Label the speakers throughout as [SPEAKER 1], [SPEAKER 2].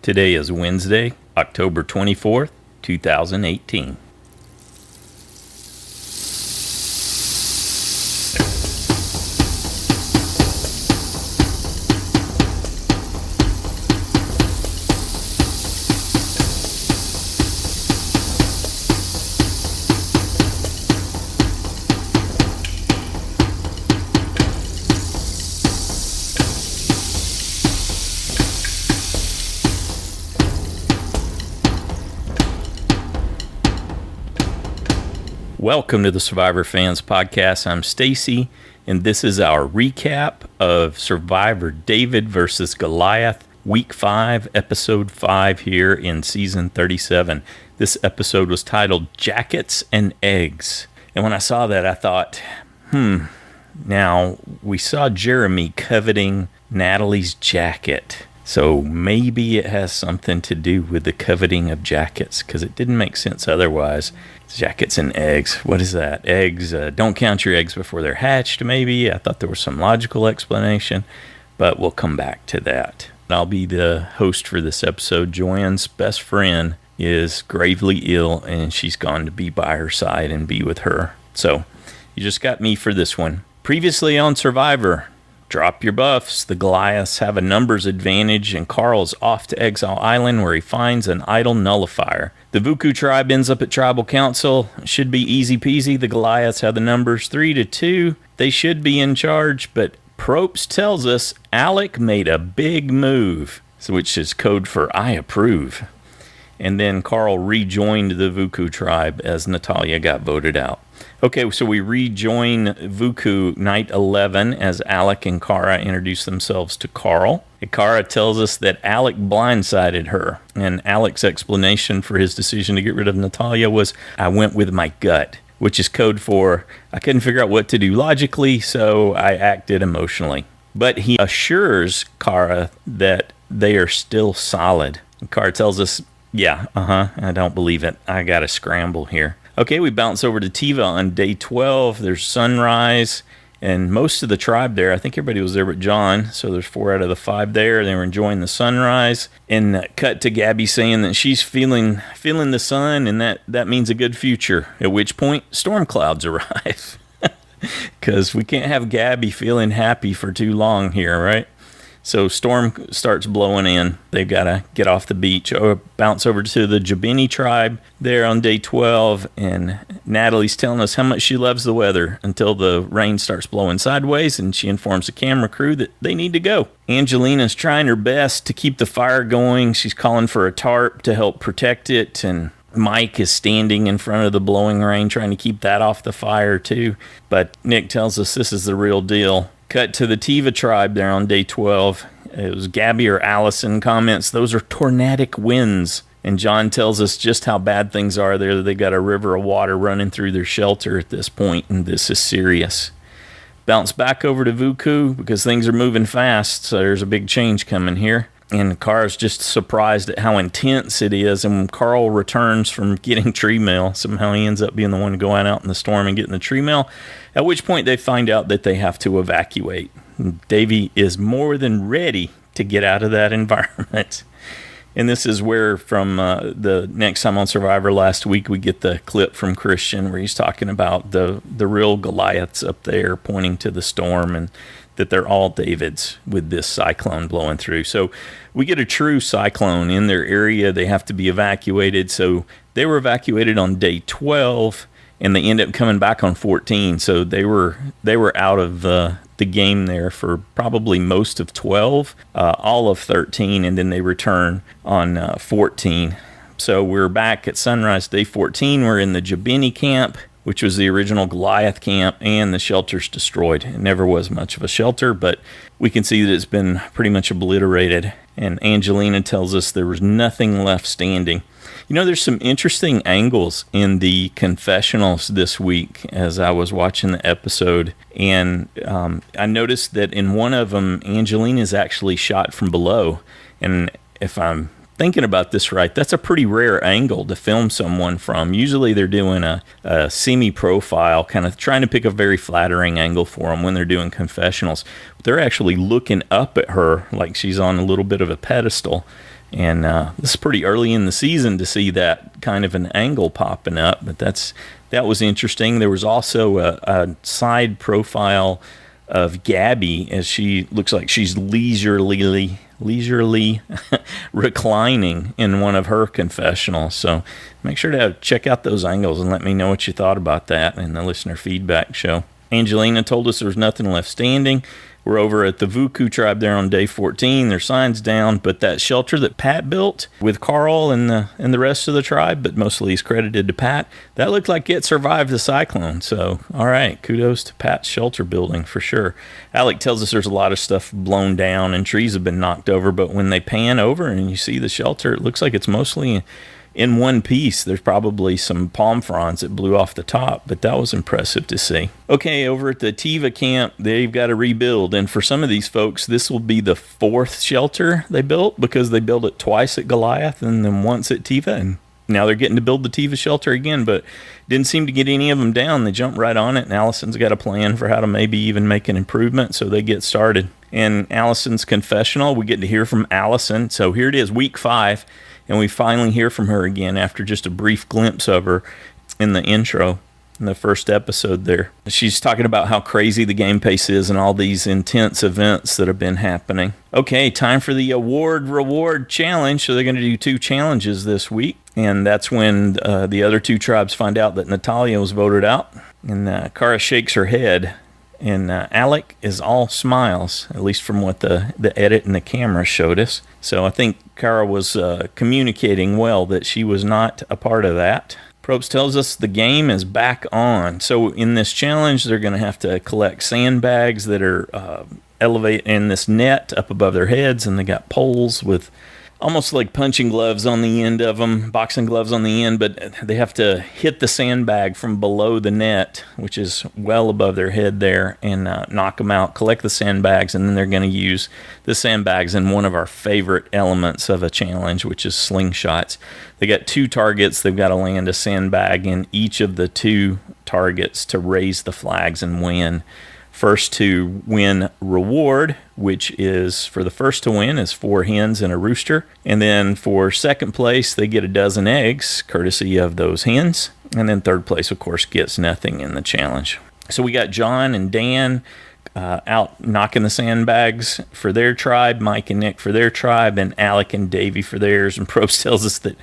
[SPEAKER 1] Today is Wednesday, October 24th, 2018. Welcome to the Survivor Fans Podcast. I'm Stacy, and this is our recap of Survivor David versus Goliath, Week 5, Episode 5 here in Season 37. This episode was titled Jackets and Eggs. And when I saw that, I thought, now we saw Jeremy coveting Natalie's jacket. So maybe it has something to do with the coveting of jackets, because it didn't make sense otherwise. Jackets and eggs. What is that? Eggs. Don't count your eggs before they're hatched, maybe. I thought there was some logical explanation, but we'll come back to that. I'll be the host for this episode. Joanne's best friend is gravely ill, and she's gone to be by her side and be with her. So you just got me for this one. Previously on Survivor, drop your buffs. The Goliaths have a numbers advantage, and Carl's off to Exile Island where he finds an idol nullifier. The Vuku tribe ends up at Tribal Council. It should be easy peasy. The Goliaths have the numbers 3-2. They should be in charge, but Probst tells us Alec made a big move, which is code for I approve. And then Carl rejoined the Vuku tribe as Natalia got voted out. Okay, so we rejoin Vuku night 11 as Alec and Kara introduce themselves to Carl. And Kara tells us that Alec blindsided her. And Alec's explanation for his decision to get rid of Natalia was, I went with my gut, which is code for I couldn't figure out what to do logically, so I acted emotionally. But he assures Kara that they are still solid. And Kara tells us, I don't believe it. I got to scramble here. Okay, we bounce over to Tiva on day 12. There's sunrise, and most of the tribe there, I think everybody was there but John, so there's 4 out of the 5 there. They were enjoying the sunrise, and cut to Gabby saying that she's feeling the sun, and that means a good future, at which point storm clouds arrive. Because we can't have Gabby feeling happy for too long here, right? So storm starts blowing in. They've got to get off the beach. Bounce over to the Jabeni tribe there on day 12. And Natalie's telling us how much she loves the weather until the rain starts blowing sideways. And she informs the camera crew that they need to go. Angelina's trying her best to keep the fire going. She's calling for a tarp to help protect it. And Mike is standing in front of the blowing rain trying to keep that off the fire too. But Nick tells us this is the real deal. Cut to the Tiva tribe there on day 12. It was Gabby or Alison comments, those are tornadic winds. And John tells us just how bad things are there. They got a river of water running through their shelter at this point, and this is serious. Bounce back over to Vuku because things are moving fast, so there's a big change coming here. And Kara's just surprised at how intense it is. And when Carl returns from getting tree mail, somehow he ends up being the one going out in the storm and getting the tree mail, at which point they find out that they have to evacuate. And Davie is more than ready to get out of that environment. And this is where, from the next time on Survivor last week, we get the clip from Christian where he's talking about the real Goliaths up there pointing to the storm and that they're all Davids with this cyclone blowing through. So we get a true cyclone in their area. They have to be evacuated. So they were evacuated on day 12, and they end up coming back on 14. So they were out of the game there for probably most of 12, all of 13, and then they return on 14. So we're back at sunrise day 14. We're in the Jabeni camp, which was the original Goliath camp, and the shelter's destroyed. It never was much of a shelter, but we can see that it's been pretty much obliterated. And Angelina tells us there was nothing left standing. You know, there's some interesting angles in the confessionals this week as I was watching the episode. And I noticed that in one of them, Angelina is actually shot from below. And if I'm thinking about this right, that's a pretty rare angle to film someone from. Usually they're doing a semi-profile, kind of trying to pick a very flattering angle for them when they're doing confessionals. But they're actually looking up at her like she's on a little bit of a pedestal. And this is pretty early in the season to see that kind of an angle popping up, but that was interesting. There was also a side profile of Gabby as she looks like she's leisurely reclining in one of her confessionals. So make sure to check out those angles and let me know what you thought about that in the listener feedback show. Angelina told us there was nothing left standing. We're over at the Vuku tribe there on day 14. Their sign's down, but that shelter that Pat built with Carl and the rest of the tribe, but mostly he's credited to Pat, that looked like it survived the cyclone. So, all right, kudos to Pat's shelter building for sure. Alec tells us there's a lot of stuff blown down and trees have been knocked over, but when they pan over and you see the shelter, it looks like it's mostly in one piece. There's probably some palm fronds that blew off the top, but that was impressive to see. Okay, over at the Tiva camp, they've got to rebuild, and for some of these folks, this will be the 4th shelter they built because they built it twice at Goliath and then once at Tiva, and now they're getting to build the Tiva shelter again, but didn't seem to get any of them down. They jumped right on it, and Alison's got a plan for how to maybe even make an improvement, so they get started. In Alison's confessional, we get to hear from Alison. So here it is, week 5, and we finally hear from her again after just a brief glimpse of her in the intro, in the first episode there. She's talking about how crazy the game pace is and all these intense events that have been happening. Okay, time for the award-reward challenge. So they're going to do 2 challenges this week, and that's when the other 2 tribes find out that Natalia was voted out. And Kara shakes her head, and Alec is all smiles, at least from what the edit and the camera showed us. So I think Kara was communicating well that she was not a part of that. Probst tells us the game is back on. So in this challenge, they're going to have to collect sandbags that are elevate in this net up above their heads, and they got poles with almost like punching gloves on the end of them, boxing gloves on the end, but they have to hit the sandbag from below the net, which is well above their head there, and knock them out, collect the sandbags, and then they're going to use the sandbags in one of our favorite elements of a challenge, which is slingshots. They got 2 targets. They've got to land a sandbag in each of the 2 targets to raise the flags and win. First to win reward, which is, for the first to win, is 4 hens and a rooster. And then for second place, they get a dozen eggs, courtesy of those hens. And then third place, of course, gets nothing in the challenge. So we got John and Dan out knocking the sandbags for their tribe, Mike and Nick for their tribe, and Alec and Davie for theirs. And Probst tells us that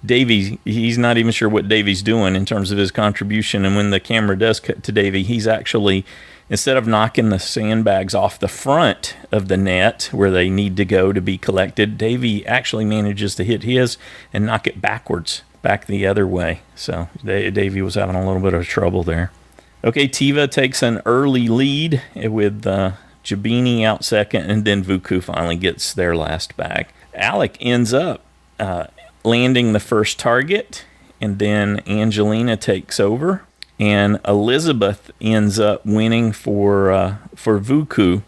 [SPEAKER 1] Davie, he's not even sure what Davie's doing in terms of his contribution. And when the camera does cut to Davie, he's actually, instead of knocking the sandbags off the front of the net where they need to go to be collected, Davie actually manages to hit his and knock it backwards, back the other way. So Davie was having a little bit of trouble there. Okay, Tiva takes an early lead with Jabeni out second, and then Vuku finally gets their last bag. Alec ends up landing the first target, and then Angelina takes over. And Elizabeth ends up winning for Vuku.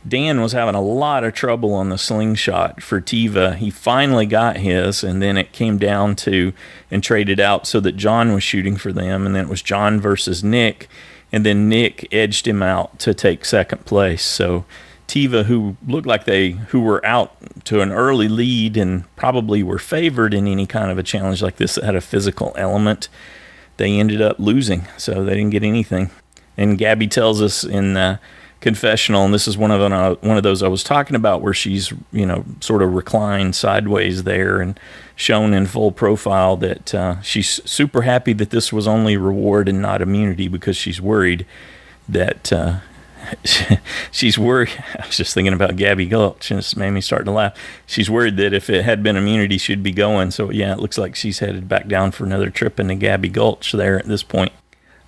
[SPEAKER 1] Dan was having a lot of trouble on the slingshot for Tiva. He finally got his, and then it came down to and traded out so that John was shooting for them, and then it was John versus Nick, and then Nick edged him out to take second place. So Tiva, who looked like who were out to an early lead and probably were favored in any kind of a challenge like this that had a physical element, they ended up losing, so they didn't get anything. And Gabby tells us in the confessional, and this is one of those I was talking about, where she's sort of reclined sideways there and shown in full profile, that she's super happy that this was only reward and not immunity, because she's worried that she's worried. I was just thinking about Gabby Gulch, and it made me start to laugh. She's worried that if it had been immunity, she'd be going. So yeah, it looks like she's headed back down for another trip into Gabby Gulch there at this point.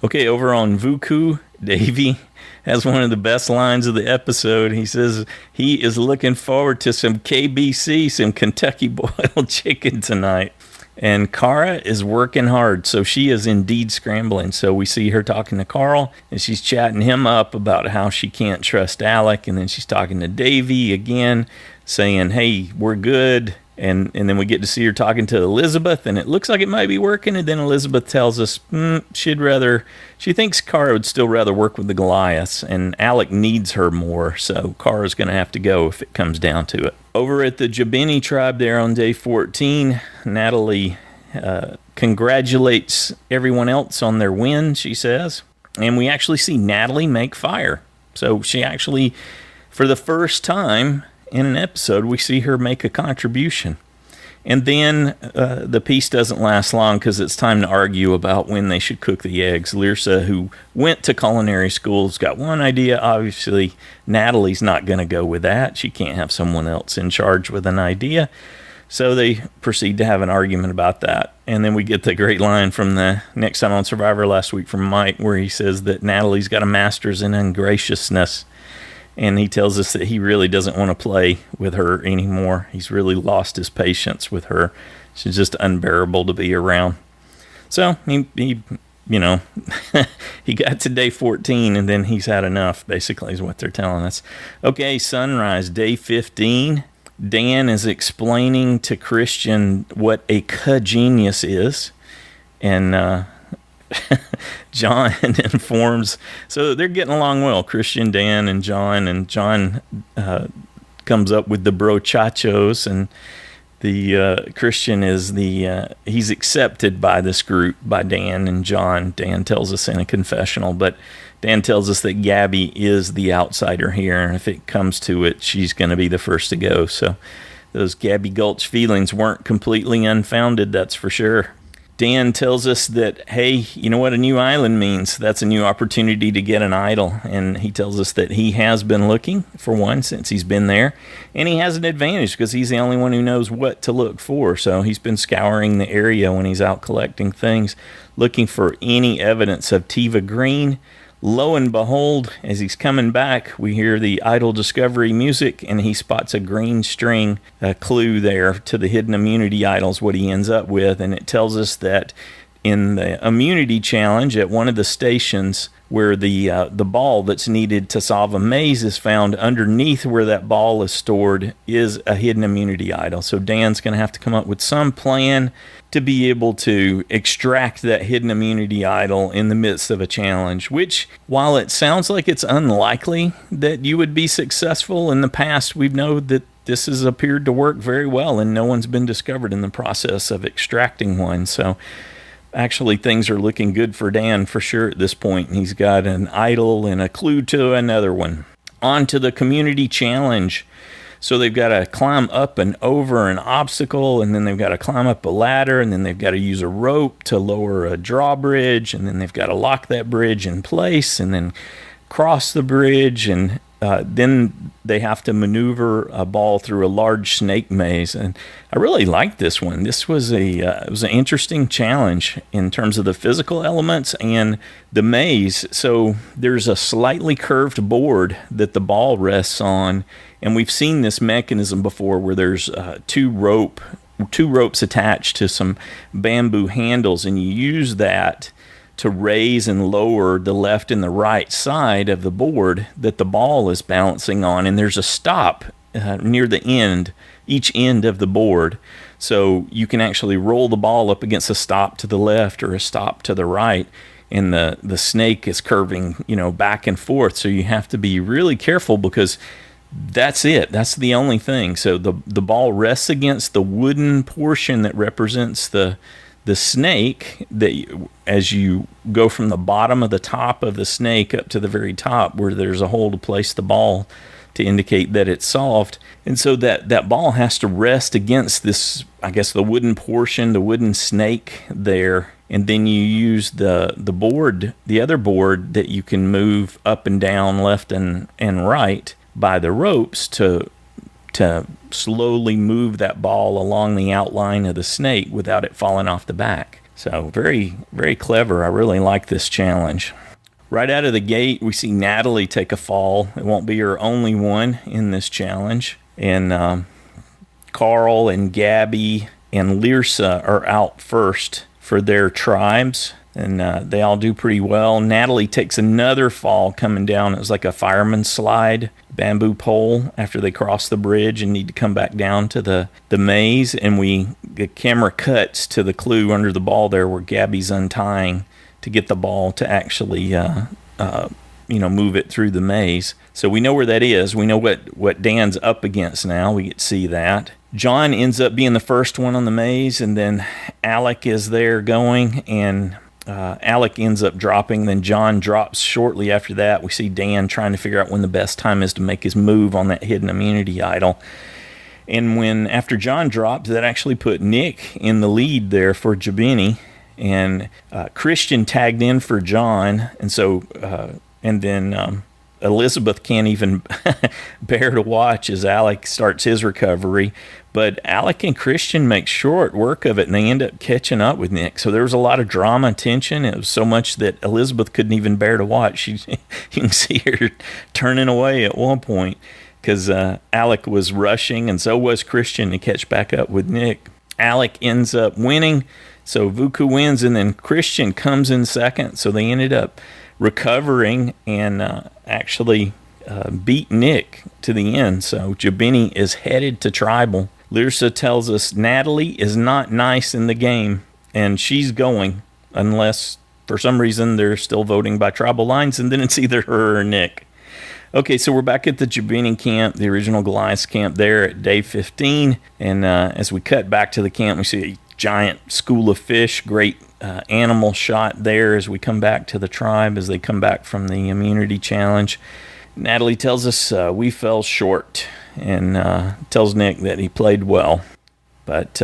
[SPEAKER 1] Okay, over on Vuku, Davie has one of the best lines of the episode. He says he is looking forward to some KBC, some Kentucky boiled chicken tonight. And Kara is working hard, so she is indeed scrambling. So we see her talking to Carl, and she's chatting him up about how she can't trust Alec. And then she's talking to Davie again, saying, hey, we're good. And then we get to see her talking to Elizabeth, and it looks like it might be working. And then Elizabeth tells us she thinks Kara would still rather work with the Goliaths, and Alec needs her more, so Kara's going to have to go if it comes down to it. Over at the Jabeni tribe there on day 14, Natalie congratulates everyone else on their win, she says. And we actually see Natalie make fire. So she actually, for the first time in an episode, we see her make a contribution. And then the piece doesn't last long because it's time to argue about when they should cook the eggs. Lyrsa, who went to culinary school, has got one idea. Obviously, Natalie's not going to go with that. She can't have someone else in charge with an idea. So they proceed to have an argument about that. And then we get the great line from the Next Time on Survivor last week from Mike, where he says that Natalie's got a master's in ungraciousness. And he tells us that he really doesn't want to play with her anymore. He's really lost his patience with her. She's just unbearable to be around. So he he got to day 14 and then he's had enough, basically, is what they're telling us. Okay, sunrise, day 15. Dan is explaining to Christian what a genius is. And John informs, so they're getting along well, Christian, Dan, and John comes up with the brochachos, and the Christian is he's accepted by this group, by Dan and John. Dan tells us in a confessional, but Dan tells us that Gabby is the outsider here, and if it comes to it, she's going to be the first to go. So those Gabby Gulch feelings weren't completely unfounded, that's for sure. Dan tells us that, hey, you know what a new island means? That's a new opportunity to get an idol. And he tells us that he has been looking for one since he's been there. And he has an advantage because he's the only one who knows what to look for. So he's been scouring the area when he's out collecting things, looking for any evidence of Tiva green. Lo and behold, as he's coming back, we hear the idol discovery music, and he spots a green string, a clue there to the hidden immunity idols, what he ends up with. And it tells us that in the immunity challenge at one of the stations where the ball that's needed to solve a maze is found, underneath where that ball is stored is a hidden immunity idol. So Dan's going to have to come up with some plan to be able to extract that hidden immunity idol in the midst of a challenge, which, while it sounds like it's unlikely that you would be successful, in the past we've known that this has appeared to work very well, and no one's been discovered in the process of extracting one. So actually things are looking good for Dan for sure at this point. He's got an idol and a clue to another one. On to the community challenge. So they've got to climb up and over an obstacle, and then they've got to climb up a ladder, and then they've got to use a rope to lower a drawbridge, and then they've got to lock that bridge in place, and then cross the bridge, and then they have to maneuver a ball through a large snake maze. And I really liked this one. This was it was an interesting challenge in terms of the physical elements and the maze. So there's a slightly curved board that the ball rests on, and we've seen this mechanism before where there's two ropes attached to some bamboo handles, and you use that to raise and lower the left and the right side of the board that the ball is balancing on. And there's a stop near the end, each end of the board. So you can actually roll the ball up against a stop to the left or a stop to the right. And the snake is curving, back and forth. So you have to be really careful because that's it. That's the only thing. So the ball rests against the wooden portion that represents the snake, that as you go from the bottom of the top of the snake up to the very top where there's a hole to place the ball to indicate that it's solved. And so that ball has to rest against this, I guess, the wooden portion, the wooden snake there. And then you use the board, the other board that you can move up and down, left and right by the ropes to slowly move that ball along the outline of the snake without it falling off the back. So very, very clever. I really like this challenge. Right out of the gate, we see Natalie take a fall. It won't be her only one in this challenge. And Carl and Gabby and Lyrsa are out first for their tribes, and they all do pretty well. Natalie takes another fall coming down. It was like a fireman's slide bamboo pole after they cross the bridge and need to come back down to the maze, and the camera cuts to the clue under the ball there where Gabby's untying to get the ball to actually move it through the maze. So we know where that is. We know what Dan's up against now. We get to see that. John ends up being the first one on the maze, and then Alec is there going, and Alec ends up dropping. Then John drops shortly after that. We see Dan trying to figure out when the best time is to make his move on that hidden immunity idol. And after John dropped, that actually put Nick in the lead there for Jabeni, and Christian tagged in for John, and so and then Elizabeth can't even bear to watch as Alec starts his recovery. But Alec and Christian make short work of it, and they end up catching up with Nick. So there was a lot of drama and tension. It was so much that Elizabeth couldn't even bear to watch. You can see her turning away at one point because Alec was rushing, and so was Christian to catch back up with Nick. Alec ends up winning, so Vuku wins, and then Christian comes in second. So they ended up recovering and actually beat Nick to the end. So Jabeni is headed to Tribal. Lyrsa tells us Natalie is not nice in the game, and she's going unless for some reason they're still voting by tribal lines, and then it's either her or Nick. Okay, so we're back at the Jabeni camp, the original Goliath camp there at day 15, and as we cut back to the camp, we see a giant school of fish. Great animal shot there as we come back to the tribe as they come back from the immunity challenge. Natalie tells us we fell short and tells Nick that he played well. But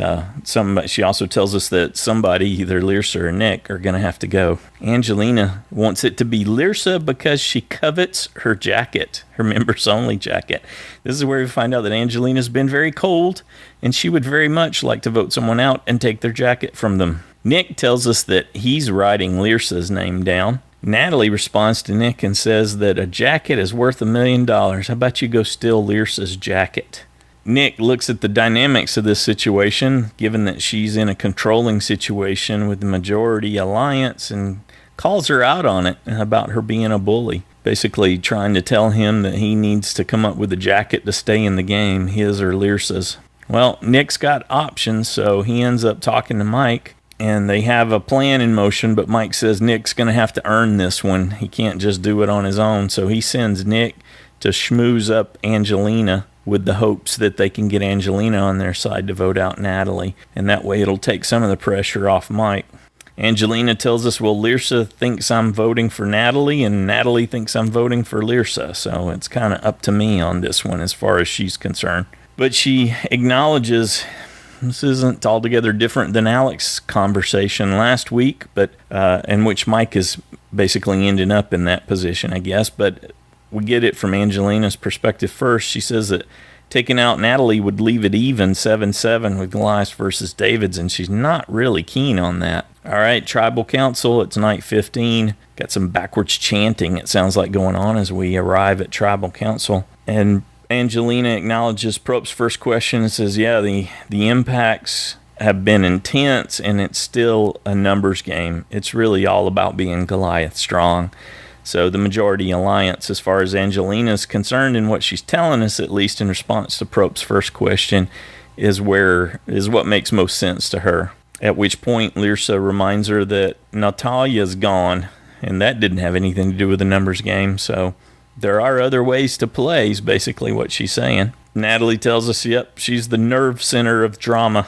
[SPEAKER 1] she also tells us that somebody, either Lyrsa or Nick, are going to have to go. Angelina wants it to be Lyrsa because she covets her jacket, her members-only jacket. This is where we find out that Angelina's been very cold, and she would very much like to vote someone out and take their jacket from them. Nick tells us that he's writing Lyrsa's name down. Natalie responds to Nick and says that a jacket is worth $1 million. How about you go steal Lyrsa's jacket? Nick looks at the dynamics of this situation, given that she's in a controlling situation with the majority alliance, and calls her out on it about her being a bully, basically trying to tell him that he needs to come up with a jacket to stay in the game, his or Lyrsa's. Well, Nick's got options, so he ends up talking to Mike, and they have a plan in motion, but Mike says Nick's going to have to earn this one. He can't just do it on his own, so he sends Nick to schmooze up Angelina with the hopes that they can get Angelina on their side to vote out Natalie, and that way it'll take some of the pressure off Mike. Angelina tells us, well, Lyrsa thinks I'm voting for Natalie, and Natalie thinks I'm voting for Lyrsa, so it's kind of up to me on this one as far as she's concerned. But she acknowledges this isn't altogether different than Alec's conversation last week, but in which Mike is basically ending up in that position, I guess, but we get it from Angelina's perspective first. She says that taking out Natalie would leave it even 7-7 with Goliath versus David's, and she's not really keen on that. All right, Tribal Council, it's night 15. Got some backwards chanting, it sounds like, going on as we arrive at Tribal Council. And Angelina acknowledges Prope's first question and says, yeah, the impacts have been intense, and it's still a numbers game. It's really all about being Goliath strong. So the majority alliance, as far as Angelina is concerned, and what she's telling us, at least in response to Prope's first question, is what makes most sense to her. At which point Lyrsa reminds her that Natalia's gone, and that didn't have anything to do with the numbers game. So there are other ways to play, is basically what she's saying. Natalie tells us, yep, she's the nerve center of drama.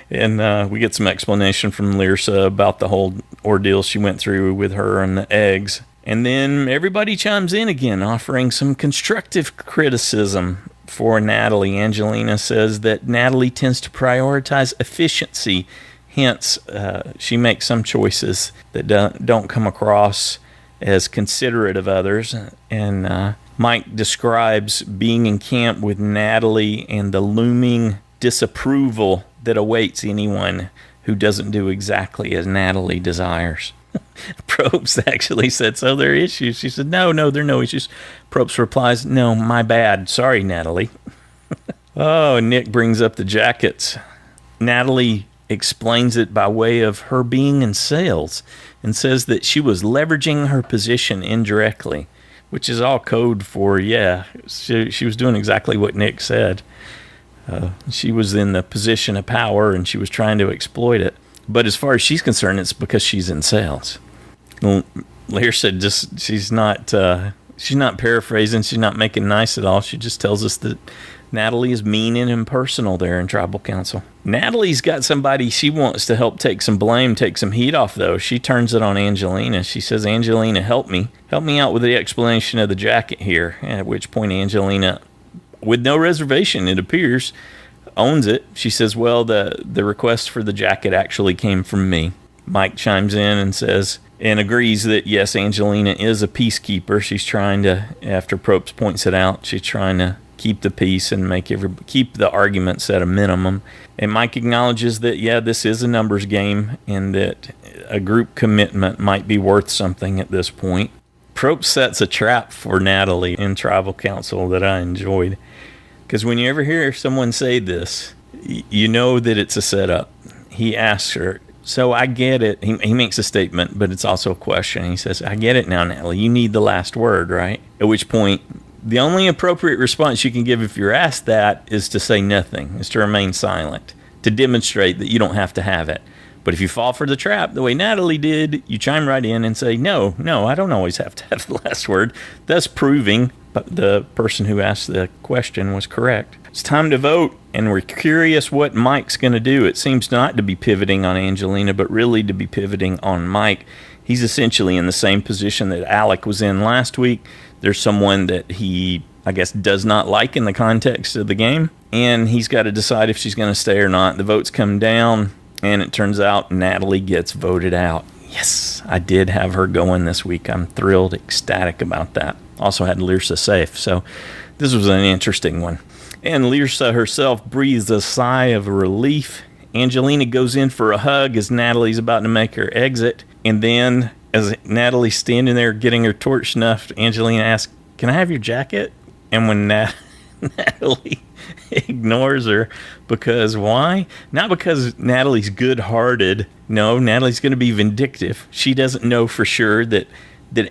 [SPEAKER 1] And we get some explanation from Lyrsa about the whole ordeal she went through with her and the eggs. And then everybody chimes in again, offering some constructive criticism for Natalie. Angelina says that Natalie tends to prioritize efficiency. Hence, she makes some choices that don't come across as considerate of others. And Mike describes being in camp with Natalie and the looming disapproval that awaits anyone who doesn't do exactly as Natalie desires. Probst actually said, so there are issues. She said, no, there are no issues. Probst replies, no, my bad. Sorry, Natalie. Oh, Nick brings up the jackets. Natalie explains it by way of her being in sales and says that she was leveraging her position indirectly. which is all code for, she was doing exactly what Nick said. She was in the position of power and she was trying to exploit it. But as far as she's concerned, it's because she's in sales. Lyrsa she's not paraphrasing. She's not making nice at all. She just tells us that Natalie is mean and impersonal there in Tribal Council. Natalie's got somebody she wants to help take some blame, take some heat off, though. She turns it on Angelina. She says, Angelina, help me out with the explanation of the jacket here. At which point Angelina, with no reservation, it appears, owns it. She says, well, the request for the jacket actually came from me. Mike chimes in and says, and agrees that, yes, Angelina is a peacekeeper. She's trying to, after Probst points it out, she's trying to keep the peace and keep the arguments at a minimum. And Mike acknowledges that, this is a numbers game and that a group commitment might be worth something at this point. Probst sets a trap for Natalie in Tribal Council that I enjoyed. Because when you ever hear someone say this, you know that it's a setup. He asks her, so I get it. He makes a statement, but it's also a question. He says, I get it now, Natalie. You need the last word, right? At which point, the only appropriate response you can give if you're asked that is to say nothing, is to remain silent, to demonstrate that you don't have to have it. But if you fall for the trap the way Natalie did, you chime right in and say, no, I don't always have to have the last word, thus proving the person who asked the question was correct. It's time to vote, and we're curious what Mike's going to do. It seems not to be pivoting on Angelina, but really to be pivoting on Mike. He's essentially in the same position that Alec was in last week. There's someone that he, I guess, does not like in the context of the game, and he's got to decide if she's going to stay or not. The votes come down, and it turns out Natalie gets voted out. Yes, I did have her going this week. I'm thrilled, ecstatic about that. Also had Lyrsa safe, so this was an interesting one. And Lyrsa herself breathes a sigh of relief. Angelina goes in for a hug as Natalie's about to make her exit, and then as Natalie's standing there getting her torch snuffed, Angelina asks, can I have your jacket? And when Natalie ignores her, because why? Not because Natalie's good-hearted. No, Natalie's going to be vindictive. She doesn't know for sure that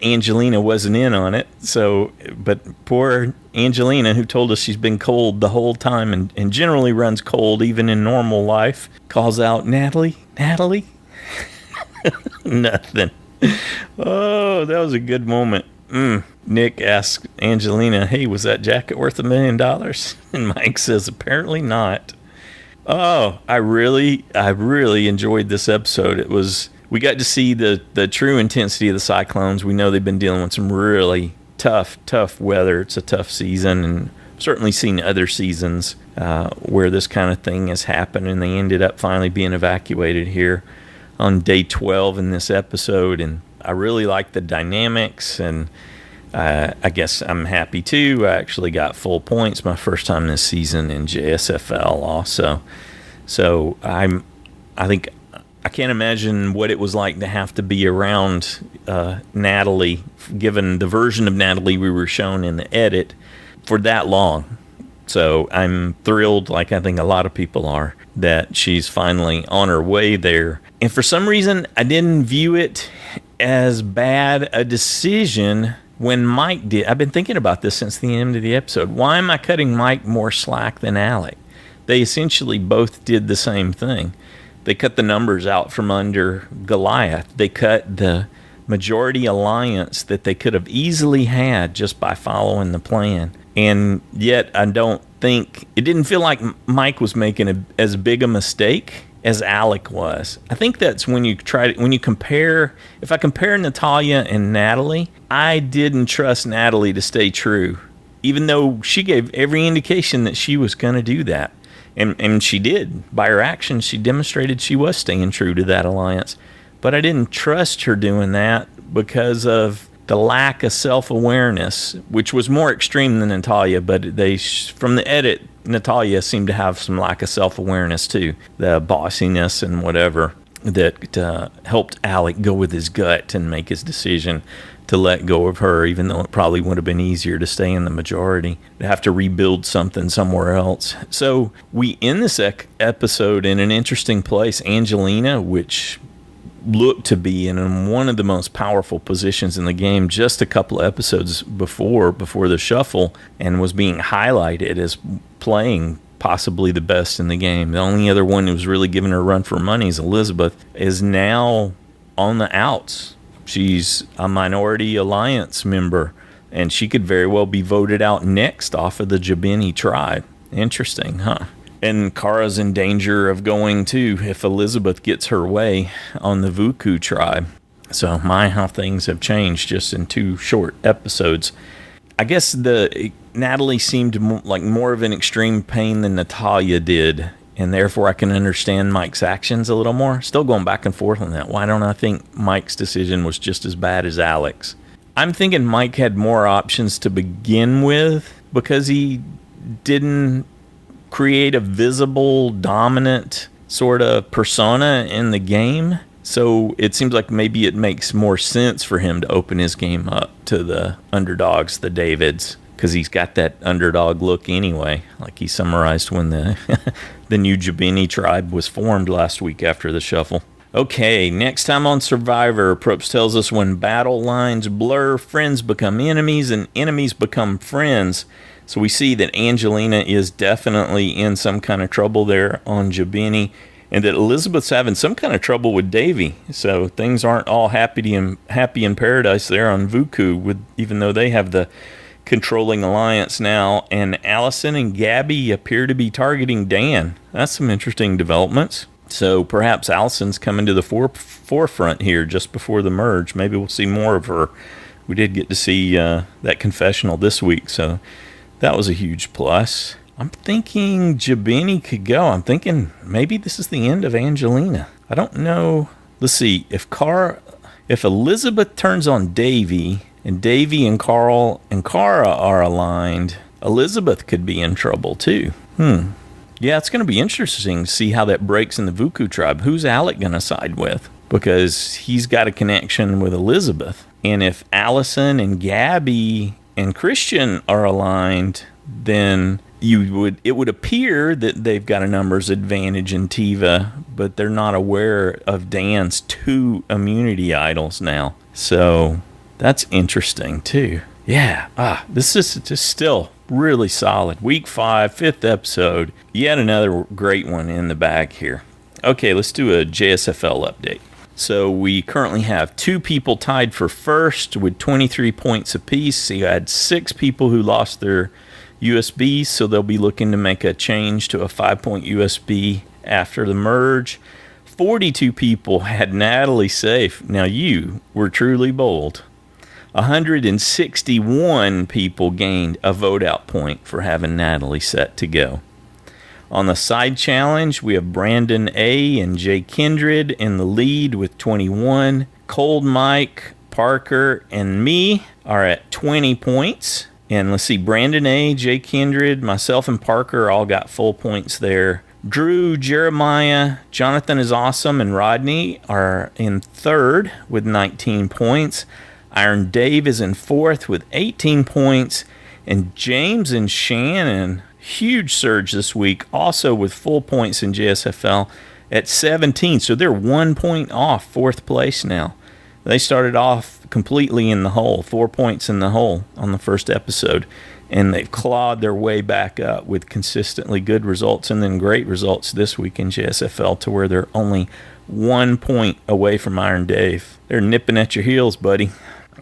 [SPEAKER 1] Angelina wasn't in on it. So, but poor Angelina, who told us she's been cold the whole time and generally runs cold even in normal life, calls out, Natalie? Nothing. Oh, that was a good moment. Nick asks Angelina, hey, was that jacket worth $1 million? And Mike says, apparently not. Oh, I really enjoyed this episode. We got to see the true intensity of the Cyclones. We know they've been dealing with some really tough weather. It's a tough season, and certainly seen other seasons where this kind of thing has happened, and they ended up finally being evacuated here on day 12 in this episode. And I really like the dynamics, and I guess I'm happy too. I actually got full points my first time this season in JSFL also. So I think I can't imagine what it was like to have to be around Natalie, given the version of Natalie we were shown in the edit, for that long. So I'm thrilled, like I think a lot of people are, that she's finally on her way there. And for some reason, I didn't view it as bad a decision when Mike did. I've been thinking about this since the end of the episode. Why am I cutting Mike more slack than Alec? They essentially both did the same thing. They cut the numbers out from under Goliath. They cut the majority alliance that they could have easily had just by following the plan. And yet I don't think, it didn't feel like Mike was making as big a mistake as Alec was. I think that's when you compare, if I compare Natalya and Natalie, I didn't trust Natalie to stay true, even though she gave every indication that she was going to do that. And she did. By her actions, she demonstrated she was staying true to that alliance. But I didn't trust her doing that because of the lack of self-awareness, which was more extreme than Natalya, but from the edit, Natalya seemed to have some lack of self-awareness too. The bossiness and whatever that helped Alec go with his gut and make his decision to let go of her, even though it probably would have been easier to stay in the majority, to have to rebuild something somewhere else. So we end this episode in an interesting place. Angelina, which looked to be in one of the most powerful positions in the game just a couple of episodes before the shuffle, and was being highlighted as playing possibly the best in the game. The only other one who was really giving her a run for money is Elizabeth, is now on the outs. She's a minority alliance member, and she could very well be voted out next off of the Jabeni tribe. Interesting, huh? And Kara's in danger of going too if Elizabeth gets her way on the Vuku tribe. So how things have changed just in 2 short episodes. I guess Natalie seemed like more of an extreme pain than Natalia did, and therefore I can understand Mike's actions a little more. Still going back and forth on that. Why don't I think Mike's decision was just as bad as Alec's? I'm thinking Mike had more options to begin with because he didn't create a visible, dominant sort of persona in the game. So it seems like maybe it makes more sense for him to open his game up to the underdogs, the Davids, because he's got that underdog look anyway, like he summarized when the new Jabeni tribe was formed last week after the shuffle. Okay, next time on Survivor, Probst tells us when battle lines blur, friends become enemies and enemies become friends. So we see that Angelina is definitely in some kind of trouble there on Jabeni, and that Elizabeth's having some kind of trouble with Davie. So things aren't all happy in paradise there on Vuku, even though they have the controlling alliance now. And Alison and Gabby appear to be targeting Dan. That's some interesting developments. So perhaps Alison's coming to the forefront here just before the merge. Maybe we'll see more of her. We did get to see that confessional this week, so that was a huge plus. I'm thinking Jabeni could go. I'm thinking maybe this is the end of Angelina. I don't know. Let's see. If Elizabeth turns on Davie, and Davie and Carl and Kara are aligned, Elizabeth could be in trouble too. Yeah, it's going to be interesting to see how that breaks in the Vuku tribe. Who's Alec going to side with? Because he's got a connection with Elizabeth. And if Alison and Gabby and Christian are aligned, then it would appear that they've got a numbers advantage in Tiva, but they're not aware of Dan's 2 immunity idols now. So that's interesting too. Yeah, this is just still really solid. Week 5, 5th episode. Yet another great one in the bag here. Okay, let's do a JSFL update. So we currently have 2 people tied for first with 23 points apiece. So you had 6 people who lost their USBs, so they'll be looking to make a change to a 5-point USB after the merge. 42 people had Natalie safe. Now you were truly bold. 161 people gained a vote out point for having Natalie set to go. On the side challenge, we have Brandon A. and Jay Kindred in the lead with 21. Cold Mike, Parker, and me are at 20 points. And let's see, Brandon A., Jay Kindred, myself, and Parker all got full points there. Drew, Jeremiah, Jonathan is Awesome, and Rodney are in third with 19 points. Iron Dave is in fourth with 18 points. And James and Shannon, huge surge this week, also with full points in JSFL at 17. So they're 1 point off fourth place now. They started off completely in the hole, 4 points in the hole on the first episode, and they've clawed their way back up with consistently good results and then great results this week in JSFL to where they're only 1 point away from Iron Dave. They're nipping at your heels, buddy.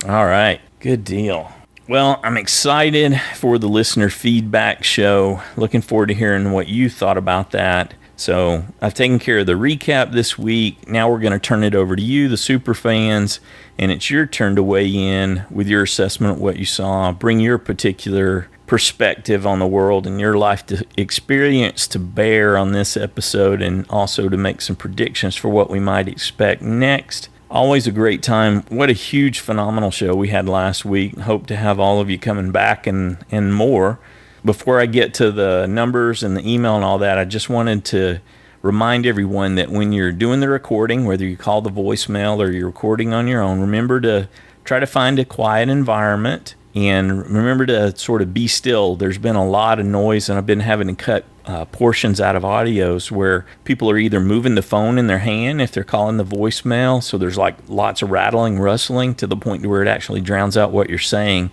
[SPEAKER 1] All right, good deal. Well, I'm excited for the listener feedback show. Looking forward to hearing what you thought about that. So I've taken care of the recap this week. Now we're going to turn it over to you, the super fans, and it's your turn to weigh in with your assessment of what you saw. Bring your particular perspective on the world and your life experience to bear on this episode, and also to make some predictions for what we might expect next. Always a great time. What a huge, phenomenal show we had last week. Hope to have all of you coming back and more. Before I get to the numbers and the email and all that, I just wanted to remind everyone that when you're doing the recording, whether you call the voicemail or you're recording on your own, remember to try to find a quiet environment and remember to sort of be still. There's been a lot of noise, and I've been having to cut portions out of audios where people are either moving the phone in their hand if they're calling the voicemail, so there's like lots of rattling, rustling to the point where it actually drowns out what you're saying,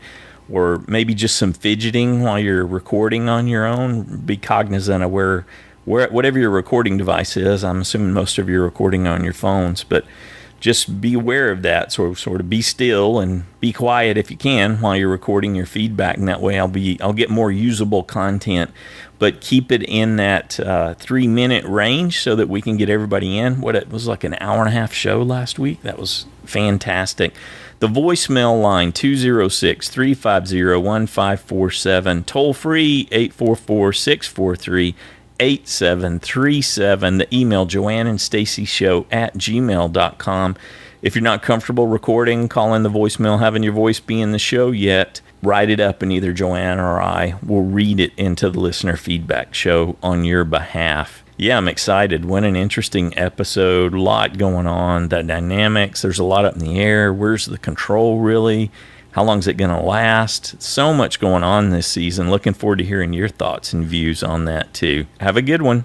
[SPEAKER 1] or maybe just some fidgeting while you're recording on your own. Be cognizant of where whatever your recording device is. I'm assuming most of you are recording on your phones, but just be aware of that. So sort of be still and be quiet if you can while you're recording your feedback, and that way I'll get more usable content. But keep it in that 3-minute range so that we can get everybody in. What, it was like an hour and a half show last week. That was fantastic. The voicemail line, 206-350-1547. Toll free, 844-643-8737. The email, joanneandstacyshow@gmail.com. If you're not comfortable recording, calling the voicemail, having your voice be in the show yet, write it up and either Joanne or I will read it into the listener feedback show on your behalf. Yeah, I'm excited. What an interesting episode. A lot going on. The dynamics, there's a lot up in the air. Where's the control really? How long is it going to last? So much going on this season. Looking forward to hearing your thoughts and views on that too. Have a good one.